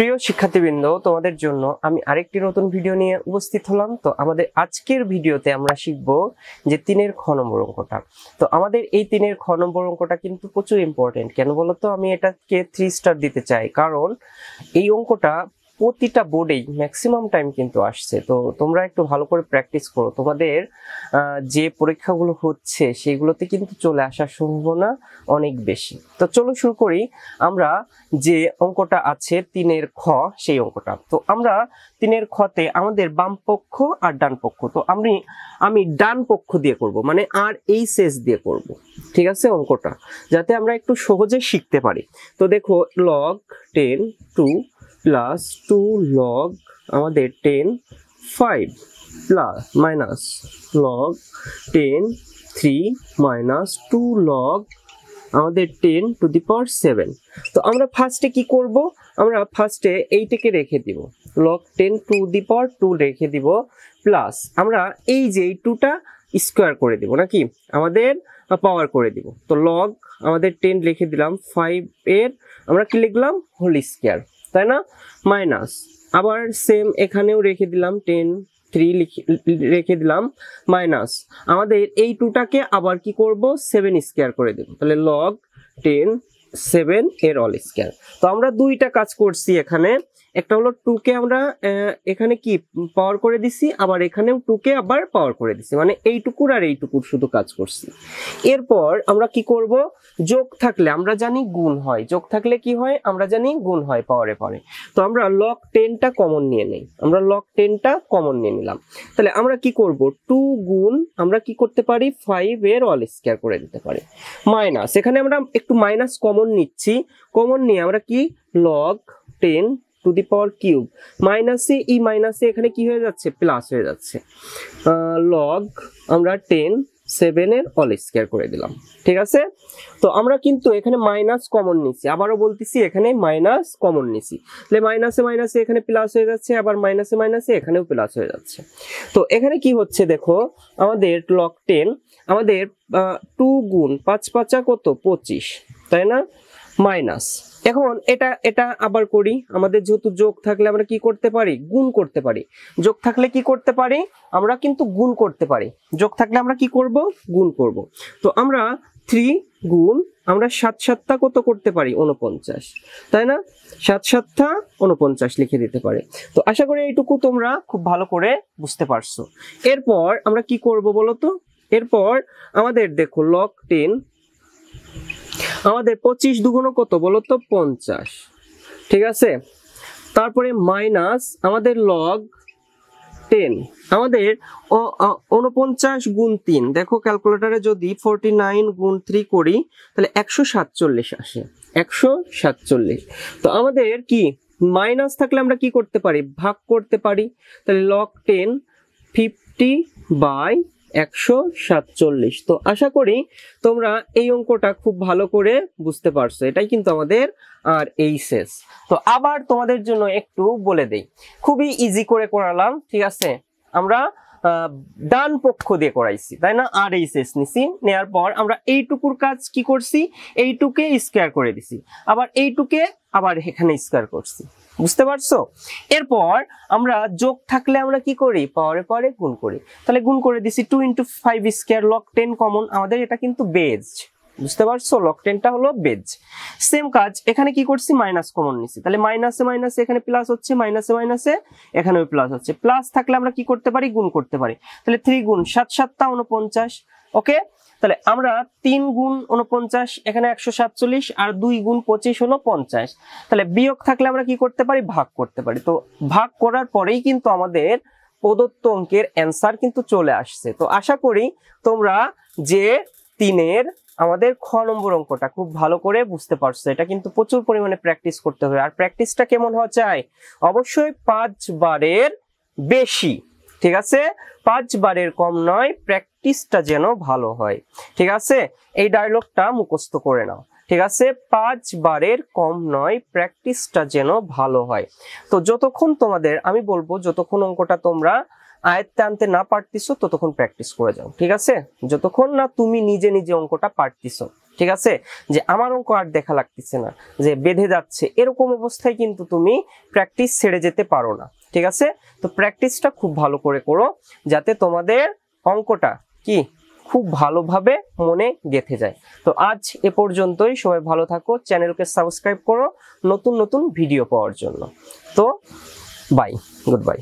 প্রিয় শিক্ষার্থীবৃন্দ, তোমাদের জন্য আমি আরেকটি নতুন ভিডিও নিয়ে উপস্থিত হলাম। তো আমাদের আজকের ভিডিওতে আমরা শিখব যে 3-এর খ নম্বর অঙ্কটা। তো আমাদের এই 3-এর খ নম্বর অঙ্কটা কিন্তু প্রচুর ইম্পর্টেন্ট। কেন বলতো, আমি এটাকে 3 স্টার দিতে চাই, কারণ এই অঙ্কটা প্রতিটা বোর্ডেই ম্যাক্সিমাম টাইম কিন্তু আসছে। তো তোমরা একটু ভালো করে প্র্যাকটিস করো, তোমাদের যে পরীক্ষাগুলো হচ্ছে সেগুলোতে কিন্তু চলে আসার সম্ভাবনা অনেক বেশি। তো চলো শুরু করি। আমরা যে অঙ্কটা আছে 3-এর খ, সেই অঙ্কটা। তো আমরা 3-এর খতে আমাদের বাম পক্ষ আর ডান পক্ষ, তো আমি ডান পক্ষ দিয়ে করব, মানে আর এই শেষ দিয়ে করব, ঠিক আছে, অঙ্কটা যাতে আমরা একটু সহজে শিখতে পারি। তো দেখো, log 10 2 প্লাস 2 log আমাদের 10 5 plus minus log 10 3 minus 2 log আমাদের 10 টু দি পাওয়ার 7। তো আমরা ফার্স্টে কি করব, আমরা ফার্স্টে এইটাকে রেখে দিব, log 10 টু দি পাওয়ার 2 রেখে দিব, প্লাস আমরা এই যে এই 2টা স্কোয়ার করে দিব, নাকি আমাদের পাওয়ার করে দিব। তো log আমাদের 10 লিখে দিলাম, 5 এর আমরা কি লিখলাম, হোল স্কয়ার, তাই না, মাইনাস আবার সেম এখানেও রেখে দিলাম 10 3 রেখে দিলাম, মাইনাস আমাদের এই 2টাকে আবার কি করব, 7 স্কয়ার করে দেব, তাহলে log 10 7 এর অল স্কয়ার। তো আমরা দুইটা কাজ করছি এখানে, একটা হলো 2 কে আমরা এখানে কি পাওয়ার করে দিছি, আবার এখানেও 2 কে আবার পাওয়ার করে দিছি, মানে এইটুকুর আর এইটুকুর শুধু কাজ করছি। এরপর আমরা কি করব, যোগ থাকলে আমরা জানি গুণ হয়, যোগ থাকলে কি হয় আমরা জানি গুণ হয় পাওয়ারে পরে। তো আমরা log 10টা কমন নিয়ে নেই, আমরা log 10টা কমন নিয়ে নিলাম, তাহলে আমরা কি করব, 2 গুণ আমরা কি করতে পারি, 5 এর অল স্কয়ার করে দিতে পারি, মাইনাস এখানে আমরা একটু মাইনাস কমন নিচ্ছি, কমন নিয়ে আমরা কি log 10 to the power cube, মাইনাসে এই মাইনাসে এখানে কি হয়ে যাচ্ছে, প্লাস হয়ে যাচ্ছে, log আমরা 10 7 এর অল স্কয়ার করে দিলাম, ঠিক আছে। তো আমরা কিন্তু এখানে মাইনাস কমন নিছি, আবারও বলতেছি এখানে মাইনাস কমন নিছি, তাহলে মাইনাসে মাইনাসে এখানে প্লাস হয়ে যাচ্ছে, আবার মাইনাসে মাইনাসে এখানেও প্লাস হয়ে যাচ্ছে। তো এখানে কি হচ্ছে দেখো, আমাদের log 10 আমাদের 2 গুণ 5 5 কত 25, তাই না, মাইনাস এখন এটা আবার করি, আমাদের যেহেতু যোগ থাকলে আমরা কি করতে পারি, গুণ করতে পারি, যোগ থাকলে কি করতে পারি, আমরা কিন্তু গুণ করতে পারি, যোগ থাকলে আমরা কি করব, গুণ করব। তো আমরা 3 গুণ আমরা 7 7টা কত করতে পারি, 49, তাই না, 7 7টা 49 লিখে দিতে পারি। তো আশা করি এইটুকু তোমরা খুব ভালো করে বুঝতে পারছো। এরপর আমরা কি করব বলো তো, এরপর আমাদের দেখো log 10 আমাদের 25 দুগুণ কত বলতো 50, ঠিক আছে। তারপরে মাইনাস আমাদের log 10 আমাদের 49 গুণ 3, দেখো ক্যালকুলেটরে যদি 49 গুণ 3 করি তাহলে 147 আসে, 147। তো আমাদের কি মাইনাস থাকলে আমরা কি করতে পারি, ভাগ করতে পারি, তাহলে log 10 50/147। তো আশা করি তোমরা এই অঙ্কটা খুব ভালো করে বুঝতে পারছো, এটাই কিন্তু আমাদের আর এই শেষ। তো আবার তোমাদের জন্য একটু বলে দেই, খুবই ইজি করে করালাম, ঠিক আছে। আমরা ডান পক্ষ দিয়ে করাইছি, তাই না, আর এই শেষ নিছি, নেয়ার পর আমরা এইটুকুর কাজ কি করছি, এইটুকে স্কয়ার করে দিছি, আবার এইটুকে আবার এখানে স্কয়ার করছি, বুঝতে পারছো। এরপর আমরা যোগ থাকলে আমরা কি করি, পাওয়ারে পরে গুণ করি, তাহলে গুণ করে দিছি 2 × 5 স্কয়ার, log 10 কমন, আমাদের এটা কিন্তু বেজ, বুঝতে পারছো, log 10টা হলো বেজ। সেম কাজ এখানে কি করছি, মাইনাস কমন নিছি, তাহলে মাইনাসে মাইনাসে এখানে প্লাস হচ্ছে, মাইনাসে মাইনাসে এখানেও প্লাস হচ্ছে, প্লাস থাকলে আমরা কি করতে পারি, গুণ করতে পারি, তাহলে 3 গুণ 7 7টা 49, ওকে। তাহলে আমরা 3 গুণ 49 এখানে 147, আর 2 গুণ 25 হলো 50, তাহলে বিয়োগ থাকলে আমরা কি করতে পারি, ভাগ করতে পারি। তো ভাগ করার পরেই কিন্তু আমাদের প্রদত্ত অঙ্কের অ্যান্সার কিন্তু চলে আসছে। তো আশা করি তোমরা যে 3-এর আমাদের খ নম্বর অঙ্কটা খুব ভালো করে বুঝতে পারছো, এটা কিন্তু প্রচুর পরিমাণে প্র্যাকটিস করতে হবে, আর প্র্যাকটিসটা কেমন হওয়া চাই, অবশ্যই 5 বারের বেশি, ঠিক আছে, 5 বারের কম নয়, প্র্যাকটিসটা যেন ভালো হয়, ঠিক আছে। এই ডায়লগটা মুখস্থ করে নাও, ঠিক আছে, 5 বারের কম নয়, প্র্যাকটিসটা যেন ভালো হয়। তো যতক্ষণ তোমাদের আমি বলবো, যতক্ষণ অঙ্কটা তোমরা আয়ত্তে আনতে না পারতিছো ততক্ষণ প্র্যাকটিস করে যাও, ঠিক আছে, যতক্ষণ না তুমি নিজে নিজে অঙ্কটা পারতিছো, ঠিক আছে, যে আমার অঙ্ক আর দেখা লাগতেছে না, যে বেঁধে যাচ্ছে, এরকম অবস্থায় কিন্তু তুমি প্র্যাকটিস ছেড়ে যেতে পারো না। ঠিক আছে, তো প্র্যাকটিসটা খুব ভালো করে করো যাতে তোমাদের অঙ্কটা কি খুব ভালোভাবে মনে গেঁথে যায়। তো আজ এ পর্যন্তই, সবাই ভালো থাকো, চ্যানেলকে সাবস্ক্রাইব করো নতুন নতুন ভিডিও পাওয়ার জন্য। তো বাই, গুড বাই।